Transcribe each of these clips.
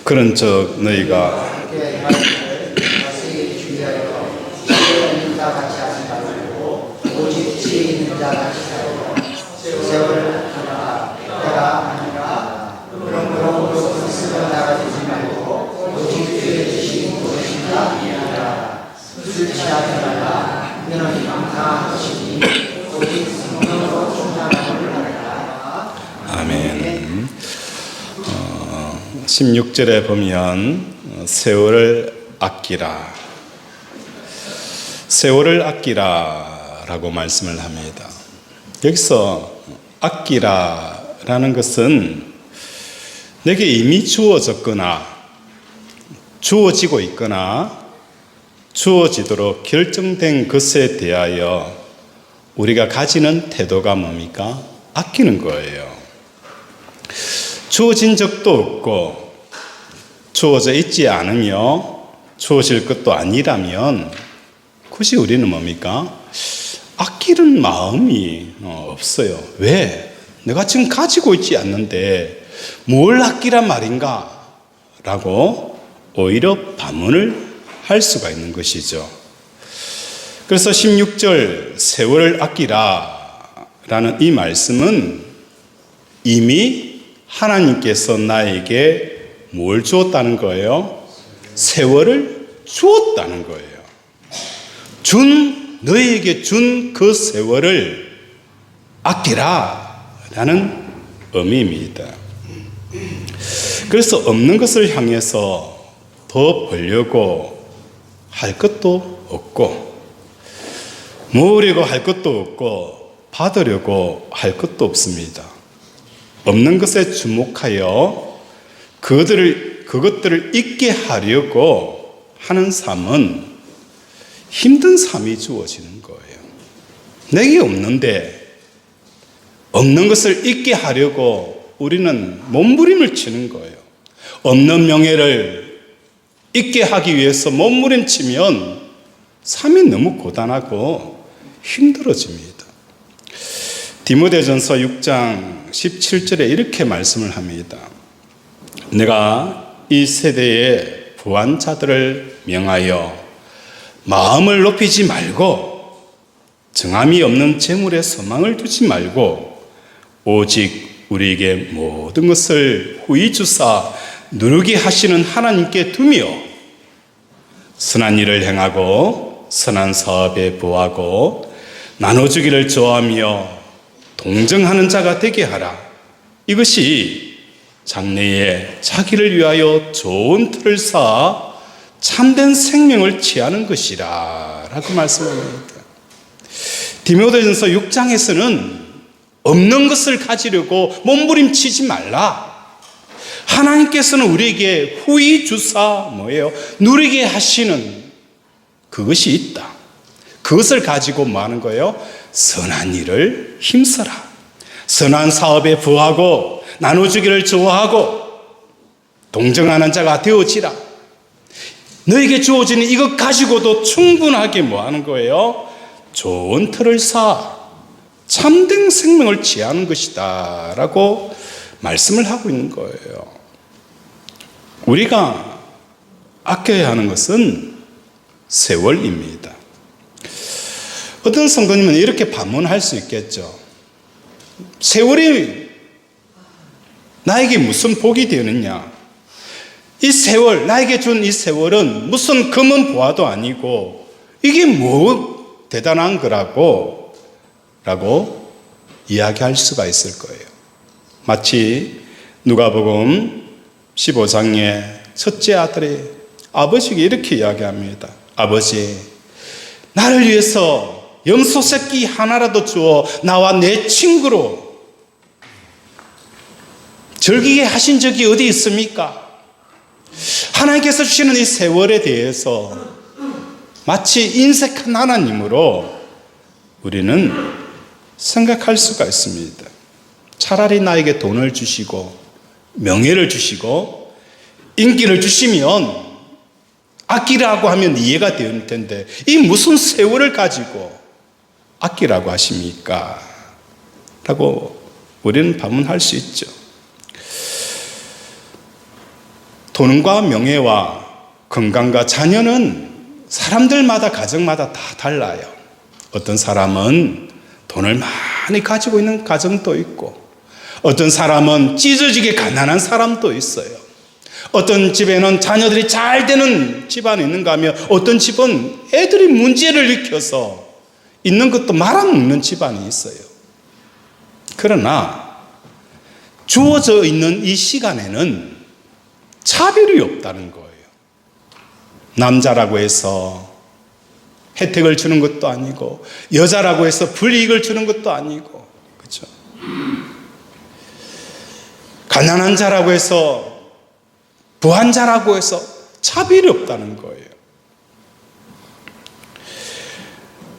그런즉 너희가 아멘. 16절에 보면 세월을 아끼라, 세월을 아끼라 라고 말씀을 합니다. 여기서 아끼라라는 것은 내게 이미 주어졌거나 주어지고 있거나 주어지도록 결정된 것에 대하여 우리가 가지는 태도가 뭡니까? 아끼는 거예요. 주어진 적도 없고 주어져 있지 않으며 주어질 것도 아니라면 굳이 우리는 뭡니까? 아끼는 마음이 없어요. 왜? 내가 지금 가지고 있지 않는데 뭘 아끼란 말인가? 라고 오히려 반문을 할 수가 있는 것이죠. 그래서 16절 세월을 아끼라 라는 이 말씀은 이미 하나님께서 나에게 뭘 주었다는 거예요? 세월을 주었다는 거예요. 너희에게 준 그 세월을 아끼라 라는 의미입니다. 그래서 없는 것을 향해서 더 벌려고 할 것도 없고 모으려고 할 것도 없고 받으려고 할 것도 없습니다. 없는 것에 주목하여 그것들을 잊게 하려고 하는 삶은 힘든 삶이 주어지는 거예요. 내게 없는데 없는 것을 잊게 하려고 우리는 몸부림을 치는 거예요. 없는 명예를 잊게 하기 위해서 몸부림치면 삶이 너무 고단하고 힘들어집니다. 디모데전서 6장 17절에 이렇게 말씀을 합니다. 내가 이 세대의 부한 자들을 명하여 마음을 높이지 말고 정함이 없는 재물에 소망을 두지 말고 오직 우리에게 모든 것을 후히 주사 누르게 하시는 하나님께 두며 선한 일을 행하고 선한 사업에 부하고 나눠주기를 좋아하며 동정하는 자가 되게 하라. 이것이 장래에 자기를 위하여 좋은 틀을 쌓아 참된 생명을 취하는 것이라 라고 말씀합니다. 디모데전서 6장에서는 없는 것을 가지려고 몸부림치지 말라. 하나님께서는 우리에게 후히 주사 누리게 하시는 그것이 있다. 그것을 가지고 뭐 하는 거예요? 선한 일을 힘써라. 선한 사업에 부하고 나눠주기를 좋아하고 동정하는 자가 되어지라. 너에게 주어지는 이것 가지고도 충분하게 뭐 하는 거예요? 좋은 틀을 쌓아 참된 생명을 취하는 것이다 라고 말씀을 하고 있는 거예요. 우리가 아껴야 하는 것은 세월입니다. 어떤 성도님은 이렇게 반문할 수 있겠죠. 세월이 나에게 무슨 복이 되느냐? 이 세월, 나에게 준 이 세월은 무슨 금은 보화도 아니고 이게 뭐 대단한 거라고 이야기할 수가 있을 거예요. 마치 누가복음 15장의 첫째 아들이 아버지에게 이렇게 이야기합니다. 아버지, 나를 위해서 염소 새끼 하나라도 주어 나와 내 친구로 즐기게 하신 적이 어디 있습니까? 하나님께서 주시는 이 세월에 대해서 마치 인색한 하나님으로 우리는 생각할 수가 있습니다. 차라리 나에게 돈을 주시고 명예를 주시고 인기를 주시면 아끼라고 하면 이해가 되는 텐데 이 무슨 세월을 가지고 아끼라고 하십니까? 라고 우리는 반문할 수 있죠. 돈과 명예와 건강과 자녀는 사람들마다 가정마다 다 달라요. 어떤 사람은 돈을 많이 가지고 있는 가정도 있고, 어떤 사람은 찢어지게 가난한 사람도 있어요. 어떤 집에는 자녀들이 잘 되는 집안이 있는가 하면, 어떤 집은 애들이 문제를 일으켜서 있는 것도 말아먹는 집안이 있어요. 그러나 주어져 있는 이 시간에는 차별이 없다는 거예요. 남자라고 해서 혜택을 주는 것도 아니고, 여자라고 해서 불이익을 주는 것도 아니고, 그렇죠? 가난한 자라고 해서, 부한 자라고 해서 차별이 없다는 거예요.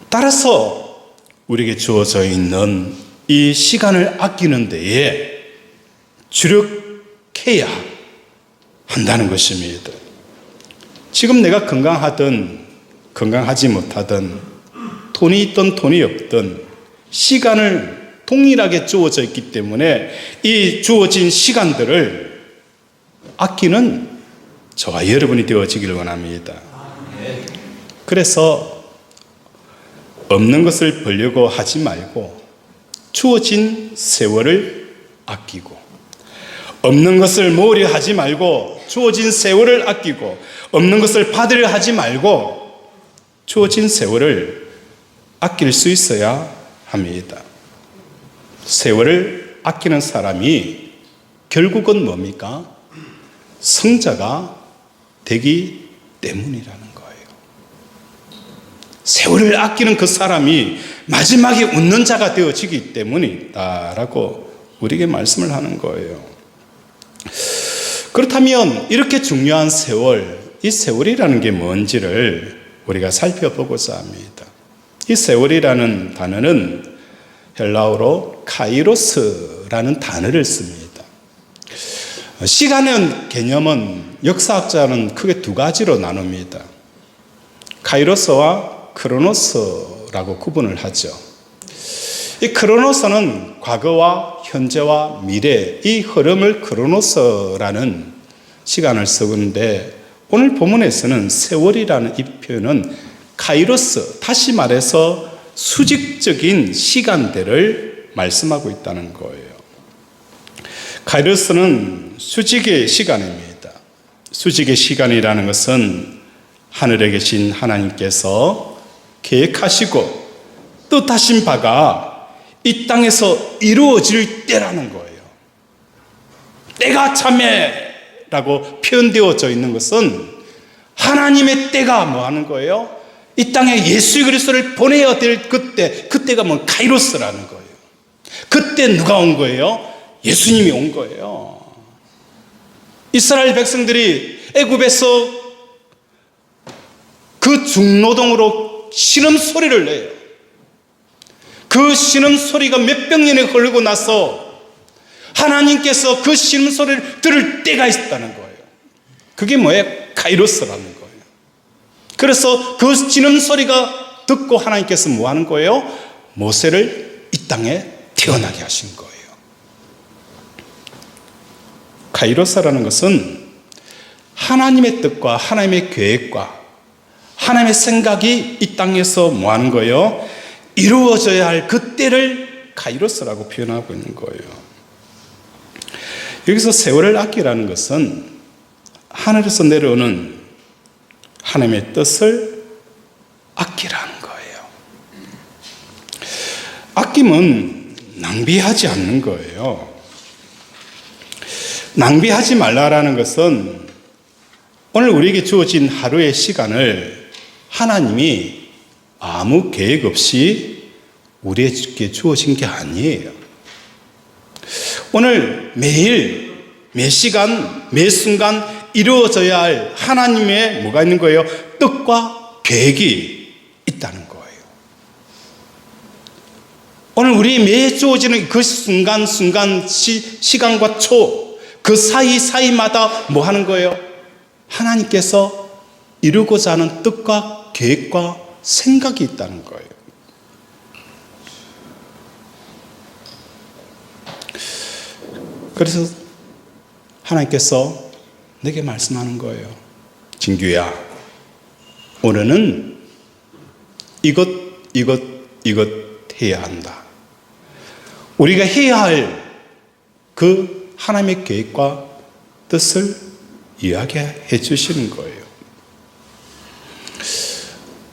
따라서 우리에게 주어져 있는 이 시간을 아끼는 데에 주력해야 한다는 것입니다. 지금 내가 건강하든 건강하지 못하든, 돈이 있든 돈이 없든 시간을 동일하게 주어져 있기 때문에 이 주어진 시간들을 아끼는 저와 여러분이 되어지기를 원합니다. 그래서 없는 것을 벌려고 하지 말고 주어진 세월을 아끼고, 없는 것을 모으려 하지 말고 주어진 세월을 아끼고, 없는 것을 받으려 하지 말고 주어진 세월을 아낄 수 있어야 합니다. 세월을 아끼는 사람이 결국은 뭡니까? 성자가 되기 때문이라는 거예요. 세월을 아끼는 그 사람이 마지막에 웃는 자가 되어지기 때문이다라고 우리에게 말씀을 하는 거예요. 그렇다면 이렇게 중요한 세월, 이 세월이라는 게 뭔지를 우리가 살펴보고자 합니다. 이 세월이라는 단어는 헬라어로 카이로스라는 단어를 씁니다. 시간의 개념은 역사학자는 크게 두 가지로 나눕니다. 카이로스와 크로노스라고 구분을 하죠. 이 크로노스는 과거와 현재와 미래, 이 흐름을 크로노스라는 시간을 쓰는데, 오늘 본문에서는 세월이라는 이 표현은 카이로스, 다시 말해서 수직적인 시간대를 말씀하고 있다는 거예요. 카이로스는 수직의 시간입니다. 수직의 시간이라는 것은 하늘에 계신 하나님께서 계획하시고 뜻하신 바가 이 땅에서 이루어질 때라는 거예요. 때가 참에라고 표현되어져 있는 것은 하나님의 때가 뭐 하는 거예요? 이 땅에 예수 그리스도를 보내야 될 그때가 뭐 카이로스라는 거예요. 그때 누가 온 거예요? 예수님이 온 거예요. 이스라엘 백성들이 애굽에서 그 중노동으로 신음소리를 내요. 그 신음소리가 몇백 년이 흐르고 나서 하나님께서 그 신음소리를 들을 때가 있다는 거예요. 그게 뭐예요? 카이로스라는 거예요. 그래서 그 신음소리가 듣고 하나님께서 뭐 하는 거예요? 모세를 이 땅에 태어나게 하신 거예요. 카이로스라는 것은 하나님의 뜻과 하나님의 계획과 하나님의 생각이 이 땅에서 뭐 하는 거예요? 이루어져야 할 그때를 카이로스라고 표현하고 있는 거예요. 여기서 세월을 아끼라는 것은 하늘에서 내려오는 하나님의 뜻을 아끼라는 거예요. 아낌은 낭비하지 않는 거예요. 낭비하지 말라라는 것은 오늘 우리에게 주어진 하루의 시간을 하나님이 아무 계획 없이 우리에게 주어진 게 아니에요. 오늘 매일, 매 시간, 매 순간 이루어져야 할 하나님의 뭐가 있는 거예요? 뜻과 계획이 있다는 거예요. 오늘 우리 매일 주어지는 그 순간순간 시간과 초, 그 사이사이마다 뭐 하는 거예요? 하나님께서 이루고자 하는 뜻과 계획과 생각이 있다는 거예요. 그래서 하나님께서 내게 말씀하는 거예요. 진규야, 오늘은 이것 해야 한다. 우리가 해야 할 그 하나님의 계획과 뜻을 이야기해 주시는 거예요.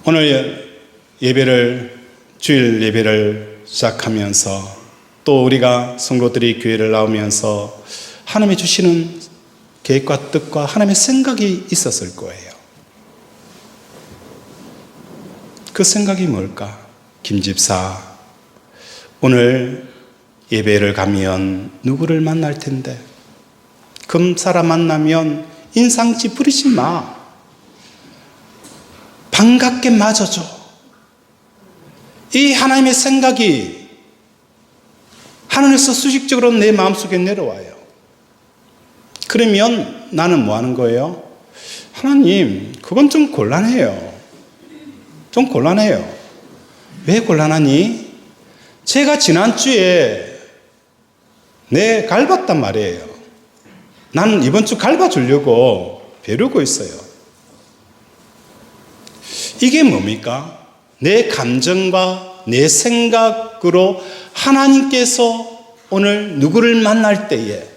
오늘 주일 예배를 시작하면서 또 우리가 성도들이 교회를 나오면서 하나님이 주시는 계획과 뜻과 하나님의 생각이 있었을 거예요. 그 생각이 뭘까? 김집사, 오늘 예배를 가면 누구를 만날 텐데 그 사람 만나면 인상 찌푸리지 마. 반갑게 맞아줘. 이 하나님의 생각이 하늘에서 수직적으로 내 마음속에 내려와요. 그러면 나는 뭐 하는 거예요? 하나님, 그건 좀 곤란해요. 좀 곤란해요. 왜 곤란하니? 제가 지난주에 갈봤단 말이에요. 나는 이번 주 갈봐주려고 벼르고 있어요. 이게 뭡니까? 내 감정과 내 생각으로 하나님께서 오늘 누구를 만날 때에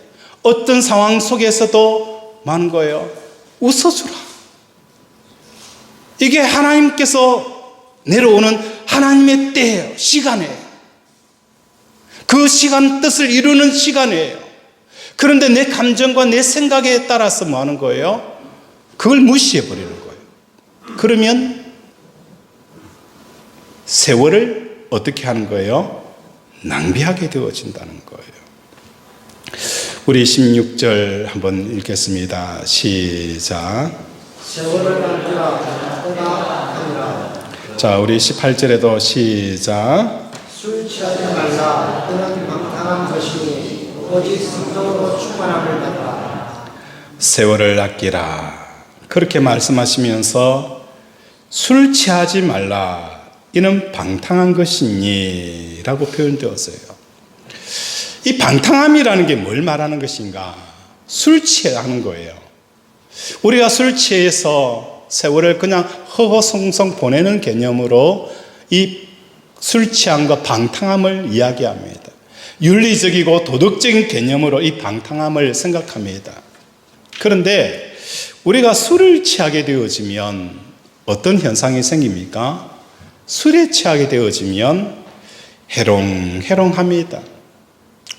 어떤 상황 속에서도 뭐 하는 거예요? 웃어주라. 이게 하나님께서 내려오는 하나님의 때예요. 시간이에요. 그 시간 뜻을 이루는 시간이에요. 그런데 내 감정과 내 생각에 따라서 뭐 하는 거예요? 그걸 무시해 버리는 거예요. 그러면 세월을 어떻게 하는 거예요? 낭비하게 되어진다는 거예요. 우리 16절 한번 읽겠습니다. 시작. 세월을 낭비라 떠나 하니라. 자, 우리 18절에도 시작. 술 취하지 말라. 그는 방탕한 것이니 오직 성령으로 충만함을 받라. 세월을 아끼라. 그렇게 말씀하시면서 술 취하지 말라. 이는 방탕한 것이니 라고 표현되었어요. 이 방탕함이라는 게 뭘 말하는 것인가? 술 취하는 거예요. 우리가 술 취해서 세월을 그냥 허허송송 보내는 개념으로 이 술 취함과 방탕함을 이야기합니다. 윤리적이고 도덕적인 개념으로 이 방탕함을 생각합니다. 그런데 우리가 술을 취하게 되어지면 어떤 현상이 생깁니까? 술에 취하게 되어지면 해롱해롱합니다.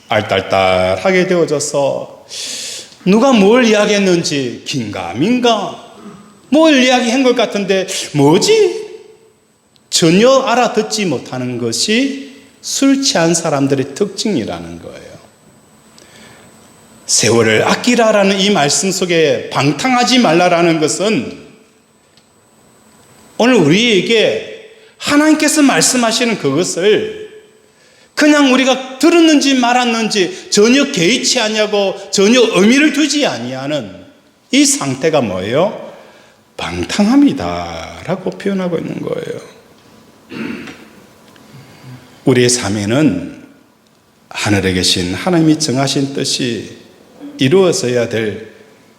알딸딸하게 되어져서 누가 뭘 이야기했는지 긴가민가 뭘 이야기한 것 같은데 뭐지? 전혀 알아듣지 못하는 것이 술 취한 사람들의 특징이라는 거예요. 세월을 아끼라라는 이 말씀 속에 방탕하지 말라라는 것은 오늘 우리에게 하나님께서 말씀하시는 그것을 그냥 우리가 들었는지 말았는지 전혀 개의치 않냐고 전혀 의미를 두지 아니하는 이 상태가 뭐예요? 방탕함이다 라고 표현하고 있는 거예요. 우리의 삶에는 하늘에 계신 하나님이 정하신 뜻이 이루어져야 될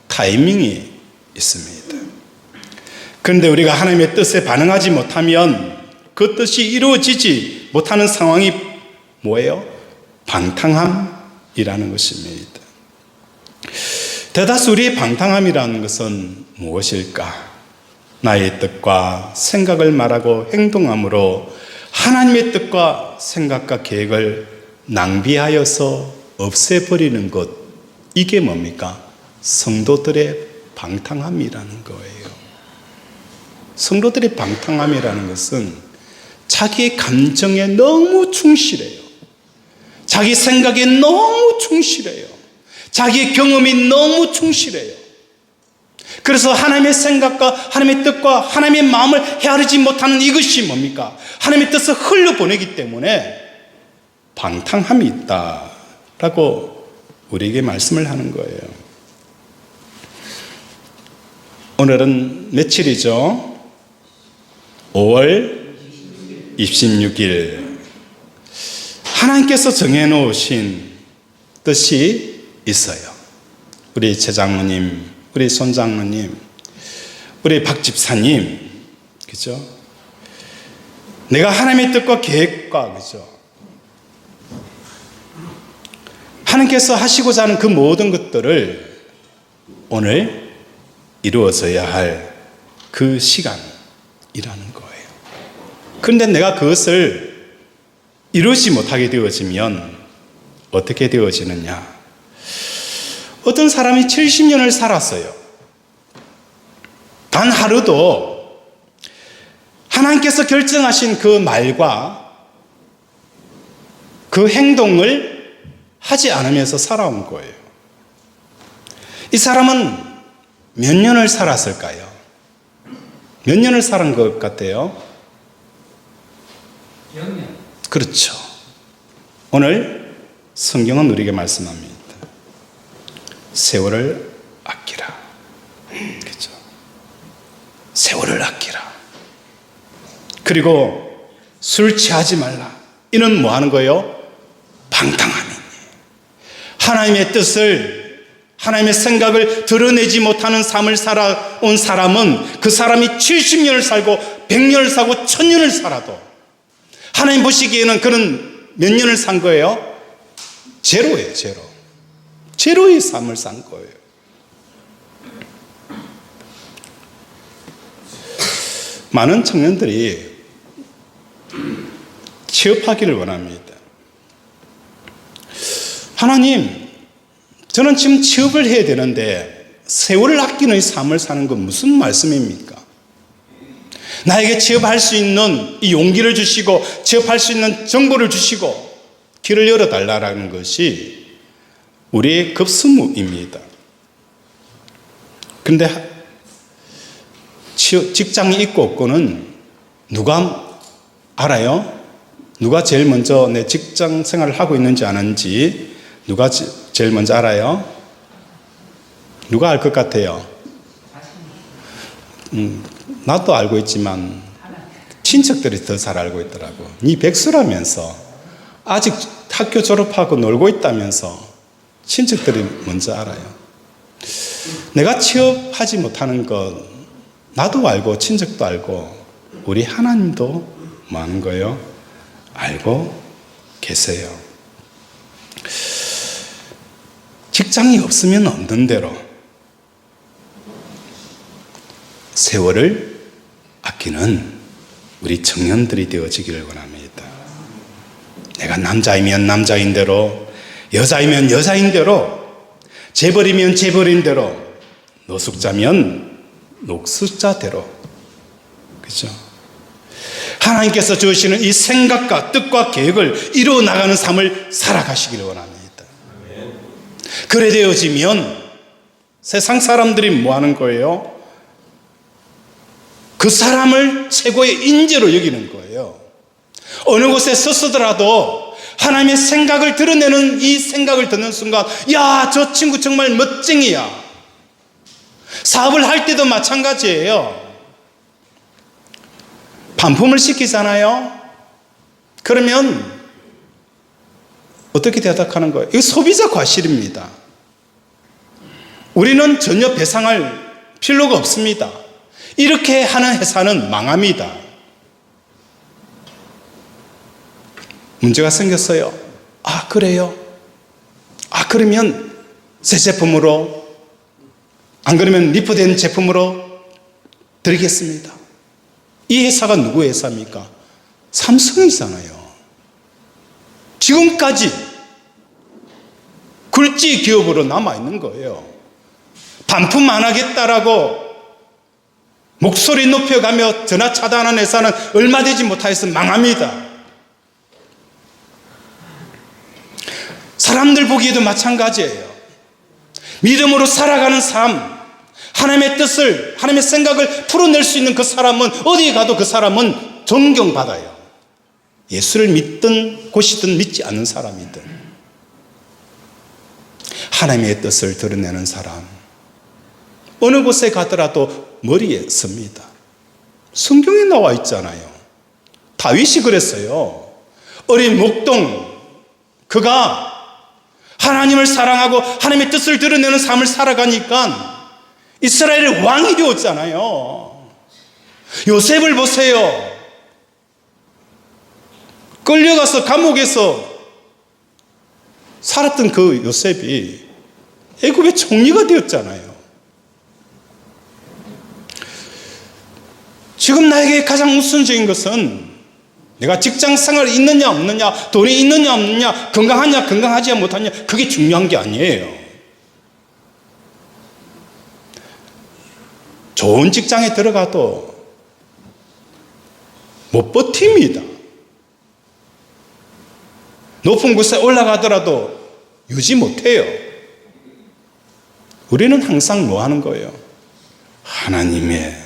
타이밍이 있습니다. 그런데 우리가 하나님의 뜻에 반응하지 못하면 그 뜻이 이루어지지 못하는 상황이 뭐예요? 방탕함이라는 것입니다. 대다수 우리의 방탕함이라는 것은 무엇일까? 나의 뜻과 생각을 말하고 행동함으로 하나님의 뜻과 생각과 계획을 낭비하여서 없애버리는 것, 이게 뭡니까? 성도들의 방탕함이라는 거예요. 성도들의 방탕함이라는 것은 자기의 감정에 너무 충실해요. 자기 생각에 너무 충실해요. 자기의 경험이 너무 충실해요. 그래서 하나님의 생각과 하나님의 뜻과 하나님의 마음을 헤아리지 못하는 이것이 뭡니까? 하나님의 뜻을 흘려보내기 때문에 방탕함이 있다라고 우리에게 말씀을 하는 거예요. 오늘은 며칠이죠? 5월 26일. 하나님께서 정해놓으신 뜻이 있어요. 우리 최장로님 우리 손장로님, 우리 박 집사님, 그죠? 내가 하나님의 뜻과 계획과, 그죠? 하나님께서 하시고자 하는 그 모든 것들을 오늘 이루어져야 할 그 시간이라는 거예요. 그런데 내가 그것을 이루지 못하게 되어지면 어떻게 되어지느냐? 어떤 사람이 70년을 살았어요. 단 하루도 하나님께서 결정하신 그 말과 그 행동을 하지 않으면서 살아온 거예요. 이 사람은 몇 년을 살았을까요? 몇 년을 살은 것 같아요? 0년. 그렇죠. 오늘 성경은 우리에게 말씀합니다. 세월을 아끼라. 그렇죠. 세월을 아끼라. 그리고 술 취하지 말라. 이는 뭐 하는 거예요? 방탕함이니. 하나님의 뜻을, 하나님의 생각을 드러내지 못하는 삶을 살아온 사람은 그 사람이 70년을 살고 100년을 살고 1000년을 살아도 하나님 보시기에는 그는 몇 년을 산 거예요? 제로예요, 제로. 제로의 삶을 산 거예요. 많은 청년들이 취업하기를 원합니다. 하나님, 저는 지금 취업을 해야 되는데 세월을 아끼는 삶을 사는 건 무슨 말씀입니까? 나에게 취업할 수 있는 이 용기를 주시고 취업할 수 있는 정보를 주시고 길을 열어달라는 것이 우리의 급수무입니다. 그런데 직장이 있고 없고는 누가 알아요? 누가 제일 먼저 내 직장 생활을 하고 있는지 아는지 누가 제일 먼저 알아요? 누가 알 것 같아요? 나도 알고 있지만 친척들이 더 잘 알고 있더라고. 네 백수라면서 아직 학교 졸업하고 놀고 있다면서 친척들이 먼저 알아요. 내가 취업하지 못하는 것 나도 알고 친척도 알고 우리 하나님도 뭐 하는 거예요? 알고 계세요. 직장이 없으면 없는 대로 세월을 아끼는 우리 청년들이 되어지기를 원합니다. 내가 남자이면 남자인 대로, 여자이면 여자인 대로, 재벌이면 재벌인 대로, 노숙자면 노숙자대로. 그죠? 하나님께서 주시는 이 생각과 뜻과 계획을 이루어 나가는 삶을 살아가시기를 원합니다. 그래 되어지면 세상 사람들이 뭐 하는 거예요? 그 사람을 최고의 인재로 여기는 거예요. 어느 곳에 서서더라도 하나님의 생각을 드러내는 이 생각을 듣는 순간, 야, 저 친구 정말 멋쟁이야. 사업을 할 때도 마찬가지예요. 반품을 시키잖아요. 그러면 어떻게 대답하는 거예요? 이거 소비자 과실입니다. 우리는 전혀 배상할 필요가 없습니다. 이렇게 하는 회사는 망합니다. 문제가 생겼어요. 아, 그래요? 아, 그러면 새 제품으로, 안 그러면 리프된 제품으로 드리겠습니다. 이 회사가 누구 회사입니까? 삼성이잖아요. 지금까지 굴지 기업으로 남아있는 거예요. 반품 안 하겠다라고 목소리 높여가며 전화 차단하는 회사는 얼마 되지 못하여서 망합니다. 사람들 보기에도 마찬가지예요. 믿음으로 살아가는 삶, 하나님의 뜻을, 하나님의 생각을 풀어낼 수 있는 그 사람은 어디에 가도 그 사람은 존경받아요. 예수를 믿든 곳이든 믿지 않는 사람이든 하나님의 뜻을 드러내는 사람, 어느 곳에 가더라도 머리에 섭니다. 성경에 나와 있잖아요. 다윗이 그랬어요. 어린 목동, 그가 하나님을 사랑하고 하나님의 뜻을 드러내는 삶을 살아가니까 이스라엘의 왕이 되었잖아요. 요셉을 보세요. 끌려가서 감옥에서 살았던 그 요셉이 애굽의 총리가 되었잖아요. 지금 나에게 가장 우선적인 것은 내가 직장 생활이 있느냐 없느냐, 돈이 있느냐 없느냐, 건강하냐 건강하지 못하냐, 그게 중요한 게 아니에요. 좋은 직장에 들어가도 못 버팁니다. 높은 곳에 올라가더라도 유지 못해요. 우리는 항상 뭐 하는 거예요? 하나님의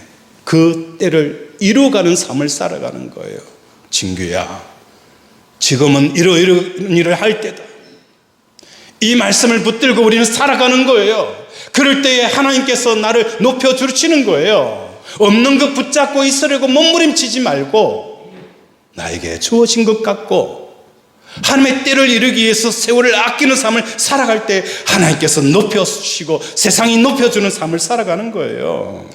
그 때를 이루어가는 삶을 살아가는 거예요. 친구야, 지금은 이런 일을 할 때다. 이 말씀을 붙들고 우리는 살아가는 거예요. 그럴 때에 하나님께서 나를 높여주시는 거예요. 없는 것 붙잡고 있으려고 몸부림치지 말고 나에게 주어진 것 갖고 하나님의 때를 이루기 위해서 세월을 아끼는 삶을 살아갈 때 하나님께서 높여주시고 세상이 높여주는 삶을 살아가는 거예요.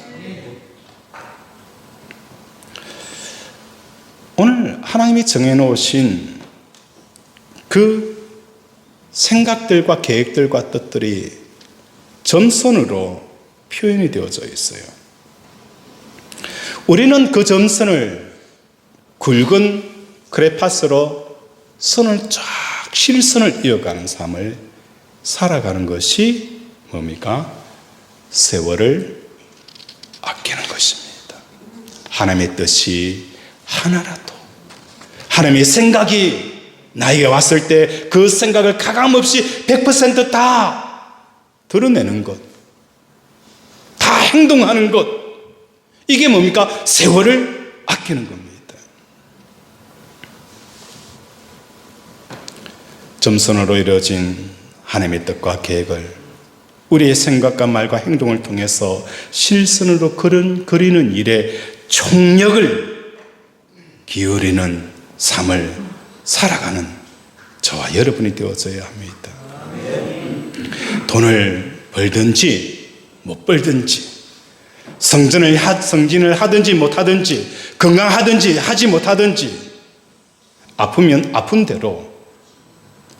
오늘 하나님이 정해놓으신 그 생각들과 계획들과 뜻들이 점선으로 표현이 되어져 있어요. 우리는 그 점선을 굵은 크레파스로 선을 쫙 실선을 이어가는 삶을 살아가는 것이 뭡니까? 세월을 아끼는 것입니다. 하나님의 뜻이 하나라도, 하나님의 생각이 나에게 왔을 때 그 생각을 가감없이 100% 다 드러내는 것, 다 행동하는 것, 이게 뭡니까? 세월을 아끼는 겁니다. 점선으로 이루어진 하나님의 뜻과 계획을 우리의 생각과 말과 행동을 통해서 실선으로 그리는 일에 총력을 기울이는 삶을 살아가는 저와 여러분이 되어져야 합니다. 돈을 벌든지 못 벌든지, 성진을 하든지 못하든지, 건강하든지 하지 못하든지, 아프면 아픈 대로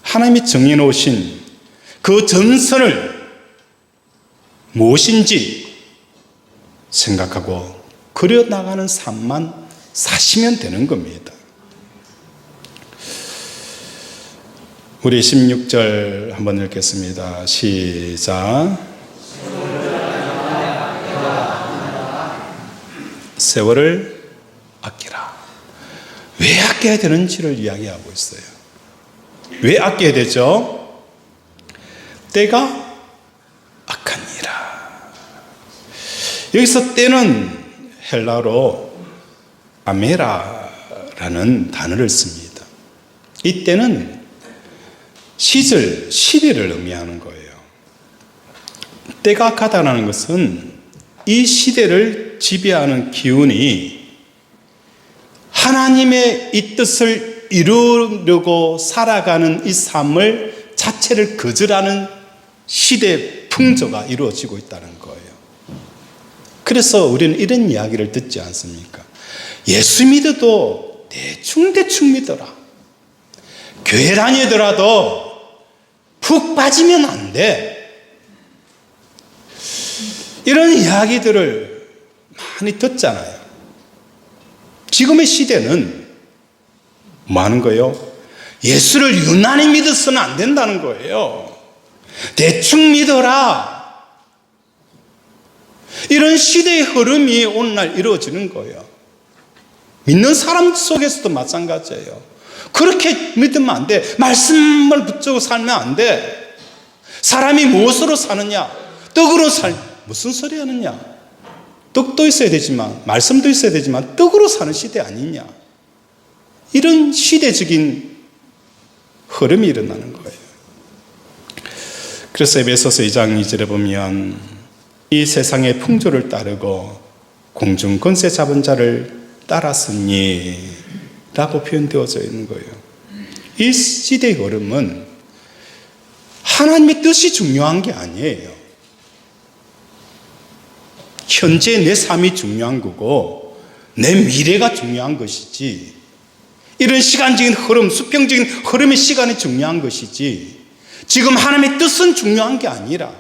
하나님이 정해놓으신 그 전선을 무엇인지 생각하고 그려나가는 삶만 사시면 되는 겁니다. 우리 16절 한번 읽겠습니다. 시작. 세월을 아끼라. 왜 아껴야 되는지를 이야기하고 있어요. 왜 아껴야 되죠? 때가 악하니라. 여기서 때는 헬라어로 아메라라는 단어를 씁니다. 이 때는 시절, 시대를 의미하는 거예요. 때가 악하다는 것은 이 시대를 지배하는 기운이 하나님의 이 뜻을 이루려고 살아가는 이 삶을 자체를 거절하는 시대 풍조가 이루어지고 있다는 거예요. 그래서 우리는 이런 이야기를 듣지 않습니까? 예수 믿어도 대충 믿어라. 교회 다니더라도 푹 빠지면 안 돼. 이런 이야기들을 많이 듣잖아요. 지금의 시대는 뭐 하는 거예요? 예수를 유난히 믿어서는 안 된다는 거예요. 대충 믿어라. 이런 시대의 흐름이 오늘날 이루어지는 거예요. 믿는 사람 속에서도 마찬가지예요. 그렇게 믿으면 안 돼. 말씀을 붙잡고 살면 안 돼. 사람이 무엇으로 사느냐? 떡으로 무슨 소리 하느냐? 떡도 있어야 되지만, 말씀도 있어야 되지만, 떡으로 사는 시대 아니냐? 이런 시대적인 흐름이 일어나는 거예요. 그래서 에베소서 2장 2절에 보면 이 세상의 풍조를 따르고 공중 권세 잡은 자를 따랐으니 라고 표현되어져 있는 거예요. 이 시대의 흐름은 하나님의 뜻이 중요한 게 아니에요. 현재 내 삶이 중요한 거고 내 미래가 중요한 것이지, 이런 시간적인 흐름, 수평적인 흐름의 시간이 중요한 것이지, 지금 하나님의 뜻은 중요한 게 아니라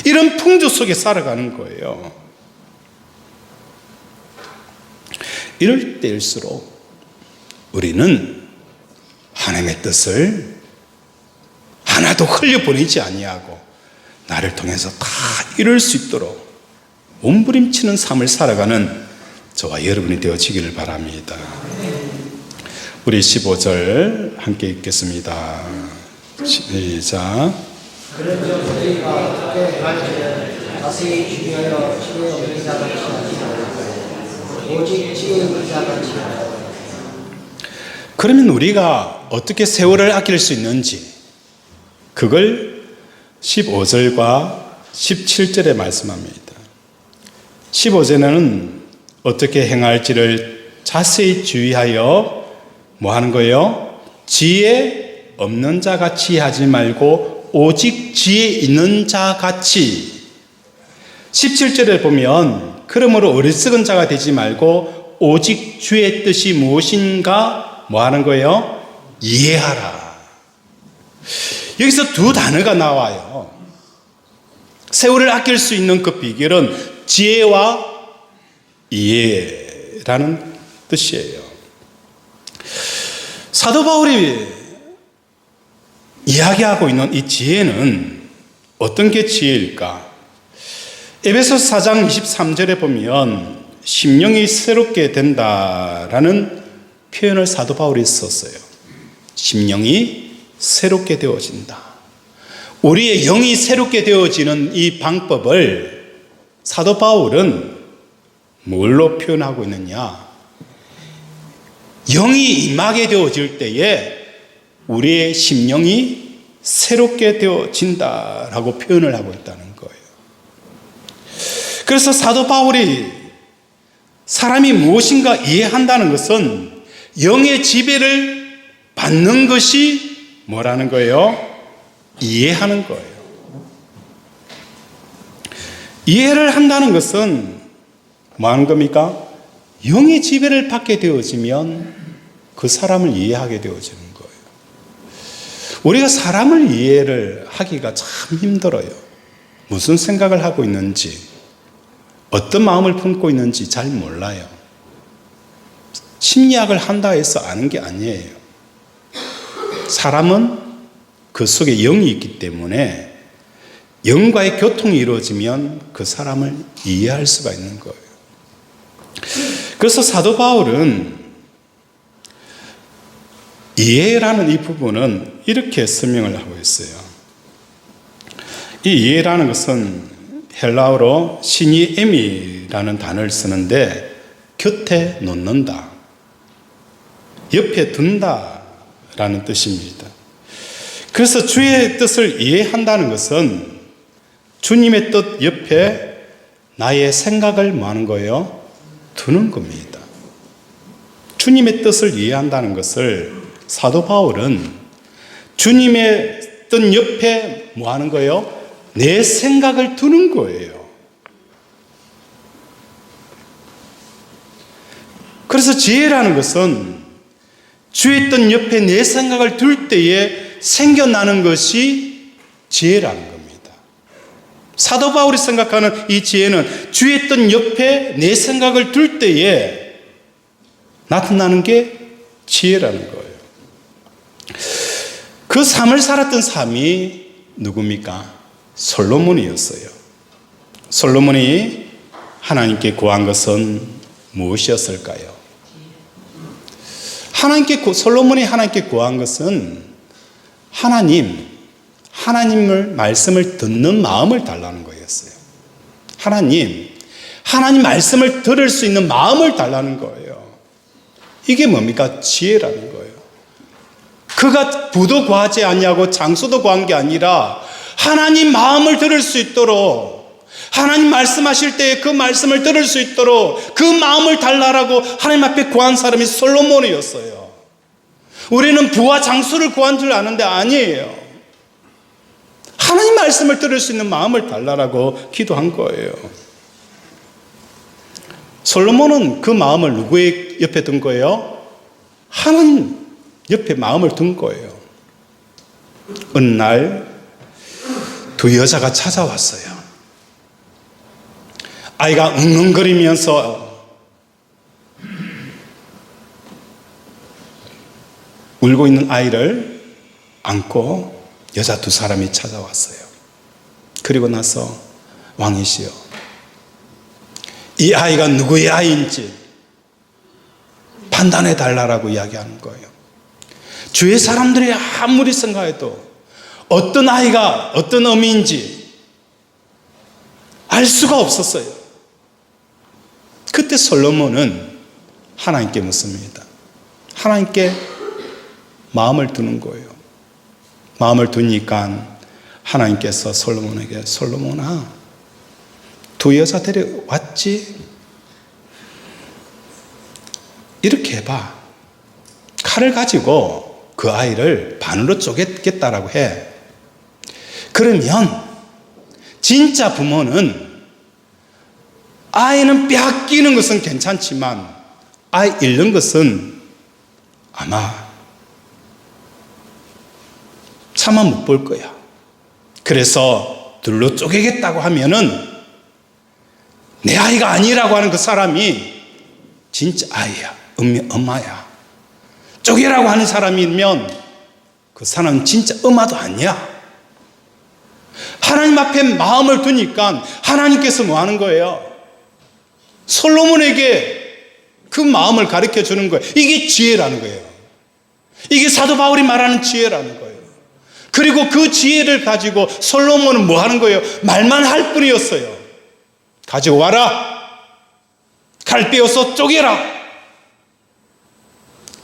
이런 풍조 속에 살아가는 거예요. 이럴 때일수록 우리는 하나님의 뜻을 하나도 흘려보내지 아니하고 나를 통해서 다 이룰 수 있도록 몸부림치는 삶을 살아가는 저와 여러분이 되어지기를 바랍니다. 우리 15절 함께 읽겠습니다. 시작. 그런즉 우리가 어떻게 행할지는 자세히 주의하여 지혜 없는 자같이 하지 말고 오직 지혜 있는 자같이 하라. 그러면 우리가 어떻게 세월을 아낄 수 있는지, 그걸 15절과 17절에 말씀합니다. 15절에는 어떻게 행할지를 자세히 주의하여 뭐 하는 거예요? 지혜 없는 자 같이 하지 말고 오직 지혜 있는 자 같이. 17절에 보면 그러므로 어리석은 자가 되지 말고 오직 주의 뜻이 무엇인가 뭐 하는 거예요? 이해하라. 여기서 두 단어가 나와요. 세월을 아낄 수 있는 그 비결은 지혜와 이해라는 뜻이에요. 사도 바울이 이야기하고 있는 이 지혜는 어떤 게 지혜일까? 에베소서 4장 23절에 보면 심령이 새롭게 된다라는 표현을 사도 바울이 썼어요. 심령이 새롭게 되어진다. 우리의 영이 새롭게 되어지는 이 방법을 사도 바울은 뭘로 표현하고 있느냐? 영이 임하게 되어질 때에 우리의 심령이 새롭게 되어진다라고 표현을 하고 있다는 거예요. 그래서 사도 바울이 사람이 무엇인가 이해한다는 것은 영의 지배를 받는 것이 뭐라는 거예요? 이해하는 거예요. 이해를 한다는 것은 뭐 하는 겁니까? 영의 지배를 받게 되어지면 그 사람을 이해하게 되어지는 거예요. 우리가 사람을 이해를 하기가 참 힘들어요. 무슨 생각을 하고 있는지, 어떤 마음을 품고 있는지 잘 몰라요. 심리학을 한다 해서 아는 게 아니에요. 사람은 그 속에 영이 있기 때문에 영과의 교통이 이루어지면 그 사람을 이해할 수가 있는 거예요. 그래서 사도 바울은 이해라는 이 부분은 이렇게 설명을 하고 있어요. 이 이해라는 것은 헬라어로 시니에미라는 단어를 쓰는데 곁에 놓는다, 옆에 둔다라는 뜻입니다. 그래서 주의 뜻을 이해한다는 것은 주님의 뜻 옆에 나의 생각을 뭐 하는 거예요? 두는 겁니다. 주님의 뜻을 이해한다는 것을 사도 바울은 주님의 뜻 옆에 뭐 하는 거예요? 내 생각을 두는 거예요. 그래서 지혜라는 것은 주의 뜻 옆에 내 생각을 둘 때에 생겨나는 것이 지혜라는 겁니다. 사도 바울이 생각하는 이 지혜는 주의 뜻 옆에 내 생각을 둘 때에 나타나는 게 지혜라는 거예요. 그 삶을 살았던 사람이 누굽니까? 솔로몬이었어요. 솔로몬이 하나님께 구한 것은 무엇이었을까요? 솔로몬이 하나님께 구한 것은 하나님을 말씀을 듣는 마음을 달라는 거였어요. 하나님 말씀을 들을 수 있는 마음을 달라는 거예요. 이게 뭡니까? 지혜라는 거예요. 그가 부도 구하지 않냐고 장소도 구한 게 아니라 하나님 마음을 들을 수 있도록, 하나님 말씀하실 때 그 말씀을 들을 수 있도록 그 마음을 달라라고 하나님 앞에 구한 사람이 솔로몬이었어요. 우리는 부와 장소를 구한 줄 아는데 아니에요. 하나님 말씀을 들을 수 있는 마음을 달라라고 기도한 거예요. 솔로몬은 그 마음을 누구의 옆에 둔 거예요? 하나님 옆에 마음을 둔 거예요. 어느 날 두 여자가 찾아왔어요. 아이가 웅웅거리면서 울고 있는 아이를 안고 여자 두 사람이 찾아왔어요. 그리고 나서 왕이시여, 이 아이가 누구의 아이인지 판단해 달라고 이야기하는 거예요. 주의 사람들이 아무리 생각해도 어떤 아이가 어떤 의미인지 알 수가 없었어요. 그때 솔로몬은 하나님께 묻습니다. 하나님께 마음을 두는 거예요. 마음을 두니까 하나님께서 솔로몬에게, 솔로몬아, 두 여자 데려왔지? 이렇게 해봐. 칼을 가지고 그 아이를 반으로 쪼개겠다라고 해. 그러면 진짜 부모는 아이는 빼앗기는 것은 괜찮지만 아이 잃는 것은 아마 차마 못 볼 거야. 그래서 둘로 쪼개겠다고 하면은 내 아이가 아니라고 하는 그 사람이 진짜 아이야, 엄마야. 쪼개라고 하는 사람이면 그 사람은 진짜 엄마도 아니야. 하나님 앞에 마음을 두니까 하나님께서 뭐 하는 거예요? 솔로몬에게 그 마음을 가르쳐 주는 거예요. 이게 지혜라는 거예요. 이게 사도 바울이 말하는 지혜라는 거예요. 그리고 그 지혜를 가지고 솔로몬은 뭐 하는 거예요? 말만 할 뿐이었어요. 가지고 와라. 칼 빼어서 쪼개라.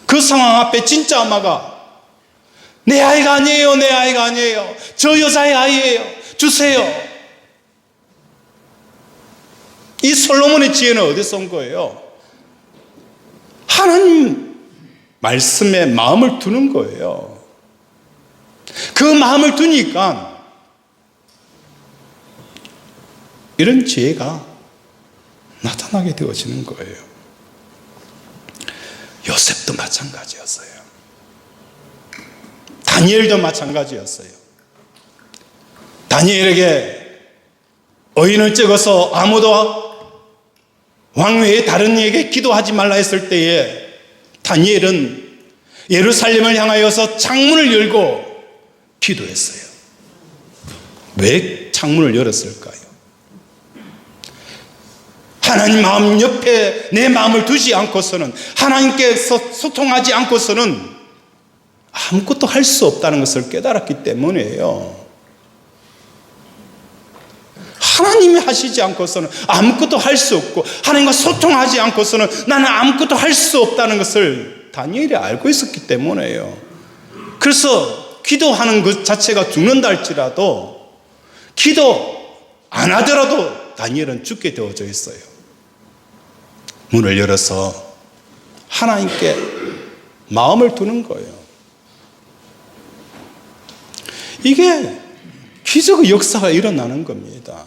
그 상황 앞에 진짜 엄마가 내 아이가 아니에요. 내 아이가 아니에요. 저 여자의 아이예요. 주세요. 이 솔로몬의 지혜는 어디서 온 거예요? 하나님 말씀에 마음을 두는 거예요. 그 마음을 두니까 이런 지혜가 나타나게 되어지는 거예요. 요셉도 마찬가지였어요. 다니엘도 마찬가지였어요. 다니엘에게 의인을 찍어서 아무도 왕 외에 다른 이에게 기도하지 말라 했을 때에 다니엘은 예루살렘을 향하여서 창문을 열고 기도했어요. 왜 창문을 열었을까요? 하나님 마음 옆에 내 마음을 두지 않고서는, 하나님께서 소통하지 않고서는 아무것도 할 수 없다는 것을 깨달았기 때문이에요. 하나님이 하시지 않고서는 아무것도 할 수 없고, 하나님과 소통하지 않고서는 나는 아무것도 할 수 없다는 것을 다니엘이 알고 있었기 때문이에요. 그래서 기도하는 것 자체가 죽는다 할지라도 기도 안 하더라도 다니엘은 죽게 되어져 있어요. 문을 열어서 하나님께 마음을 두는 거예요. 이게 기적의 역사가 일어나는 겁니다.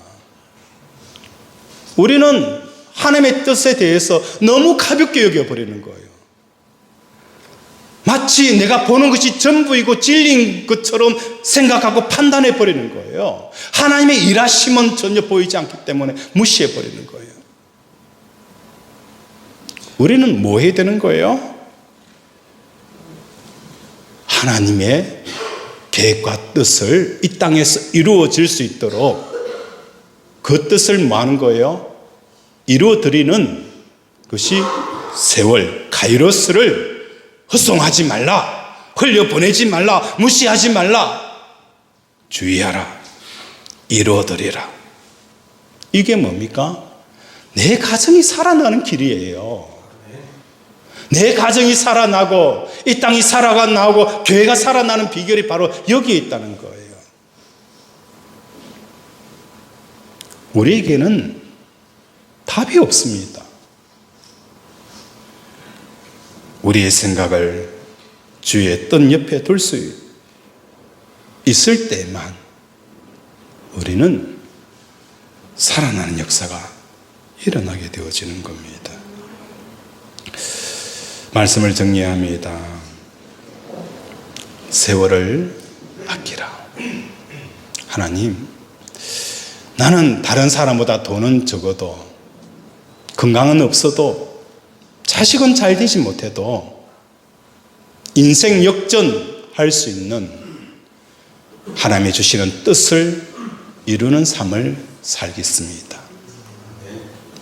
우리는 하나님의 뜻에 대해서 너무 가볍게 여겨버리는 거예요. 마치 내가 보는 것이 전부이고 진리인 것처럼 생각하고 판단해버리는 거예요. 하나님의 일하심은 전혀 보이지 않기 때문에 무시해버리는 거예요. 우리는 뭐 해야 되는 거예요? 하나님의 계획과 뜻을 이 땅에서 이루어질 수 있도록 그 뜻을 뭐 하는 거예요? 이루어드리는 것이 세월, 카이로스를 헛송하지 말라, 흘려보내지 말라, 무시하지 말라, 주의하라, 이루어드리라. 이게 뭡니까? 내 가정이 살아나는 길이에요. 내 가정이 살아나고 이 땅이 살아나고 교회가 살아나는 비결이 바로 여기에 있다는 거예요. 우리에게는 답이 없습니다. 우리의 생각을 주의 뜻 옆에 둘 수 있을 때만 우리는 살아나는 역사가 일어나게 되어지는 겁니다. 말씀을 정리합니다. 세월을 아끼라. 하나님, 나는 다른 사람보다 돈은 적어도, 건강은 없어도, 자식은 잘 되지 못해도 인생 역전할 수 있는 하나님이 주시는 뜻을 이루는 삶을 살겠습니다.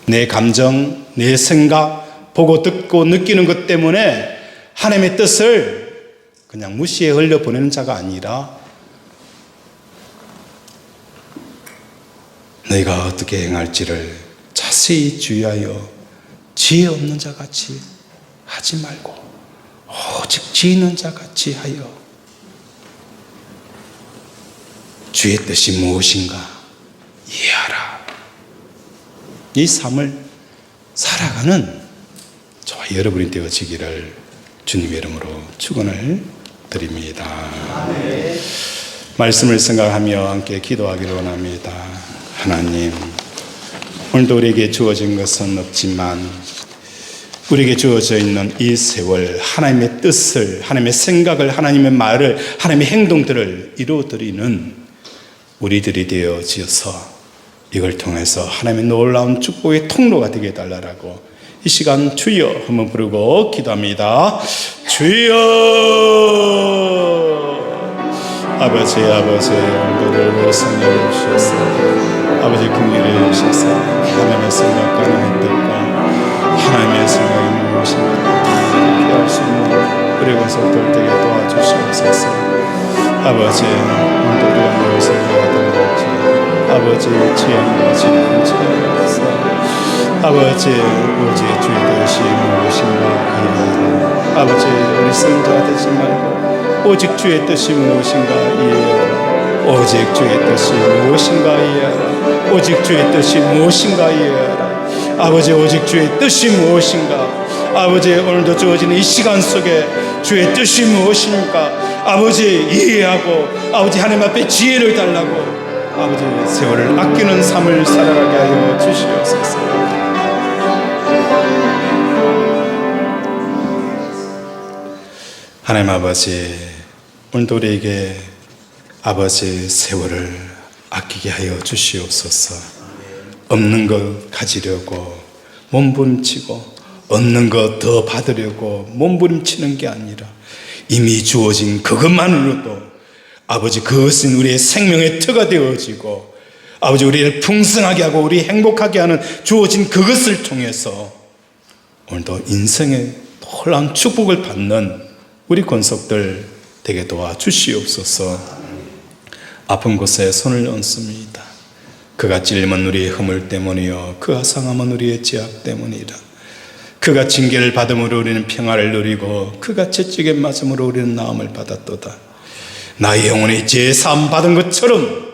내 감정, 내 생각, 보고 듣고 느끼는 것 때문에 하나님의 뜻을 그냥 무시해 흘려보내는 자가 아니라 너희가 어떻게 행할지를 자세히 주의하여 지혜 없는 자 같이 하지 말고 오직 지혜 있는 자 같이 하여 주의 뜻이 무엇인가 이해하라. 이 삶을 살아가는 저와 여러분이 되어지기를 주님의 이름으로 축원을 드립니다. 아멘. 말씀을 생각하며 함께 기도하기를 원합니다. 하나님, 오늘도 우리에게 주어진 것은 없지만 우리에게 주어져 있는 이 세월, 하나님의 뜻을, 하나님의 생각을, 하나님의 말을, 하나님의 행동들을 이루어드리는 우리들이 되어지어서 이걸 통해서 하나님의 놀라운 축복의 통로가 되게 해달라고 이 시간 주여 한번 부르고 기도합니다. 주여! 아버지, 오늘도 성령을 주셔서 아버지 긍휼히 주셔서 하나님의 생각과 하나님의 뜻과 하나님의 생각이 무엇인가 피할 수 있는 우리 권속들 되게 도와주시옵소서. 아버지, 오늘도 우리가 뭘 생각하던 건지 아버지 지혜는 것이 무엇인가 아버지 오직 주의 뜻이 무엇인가 이해하라. 아버지 어리석은 자가 되지 말고 오직 주의 뜻이 무엇인가 이해하라. 오직 주의 뜻이 무엇인가 이해하라. 오직 주의 뜻이 무엇인가 이해하라. 아버지 오직 주의 뜻이 무엇인가. 아버지 오늘도 주어지는 이 시간 속에 주의 뜻이 무엇입니까? 아버지 이해하고 아버지 하나님 앞에 지혜를 달라고 아버지 세월을 아끼는 삶을 살아가게 하여 주시옵소서. 하나님 아버지, 오늘도 우리에게 아버지 세월을 아끼게 하여 주시옵소서. 없는 것 가지려고 몸부림치고 얻는 것 더 받으려고 몸부림치는 게 아니라 이미 주어진 그것만으로도 아버지 그것은 우리의 생명의 터가 되어지고 아버지 우리를 풍성하게 하고 우리 행복하게 하는 주어진 그것을 통해서 오늘도 인생의 놀라운 축복을 받는 우리 권속들 되게 도와주시옵소서. 아픈 곳에 손을 얹습니다. 그가 찔림은 우리의 허물 때문이요 그가 상함은 우리의 죄악 때문이라. 그가 징계를 받음으로 우리는 평화를 누리고 그가 채찍에 맞음으로 우리는 나음을 받았도다. 나의 영혼이 죄 사함 받은 것처럼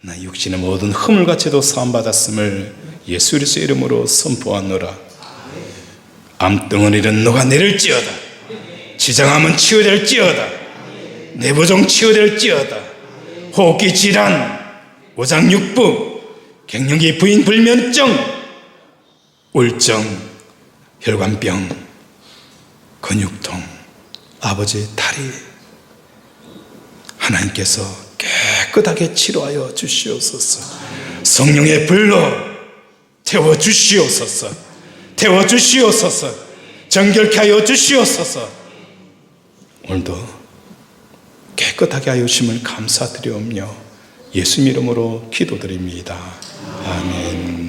나 육신의 모든 허물과 죄도 사함 받았음을 예수 그리스도의 이름으로 선포하노라. 암덩어리는 너가 내릴지어다. 지장함은 치유될지어다. 내부종 치유될지어다. 호흡기 질환, 오장육부, 갱년기 부인 불면증, 우울증, 혈관병, 근육통, 아버지 다리 하나님께서 깨끗하게 치료하여 주시옵소서. 성령의 불로 태워주시옵소서. 태워주시옵소서. 정결케 하여 주시옵소서. 오늘도 깨끗하게 하여 주심을 감사드리오며 예수님 이름으로 기도드립니다. 아멘.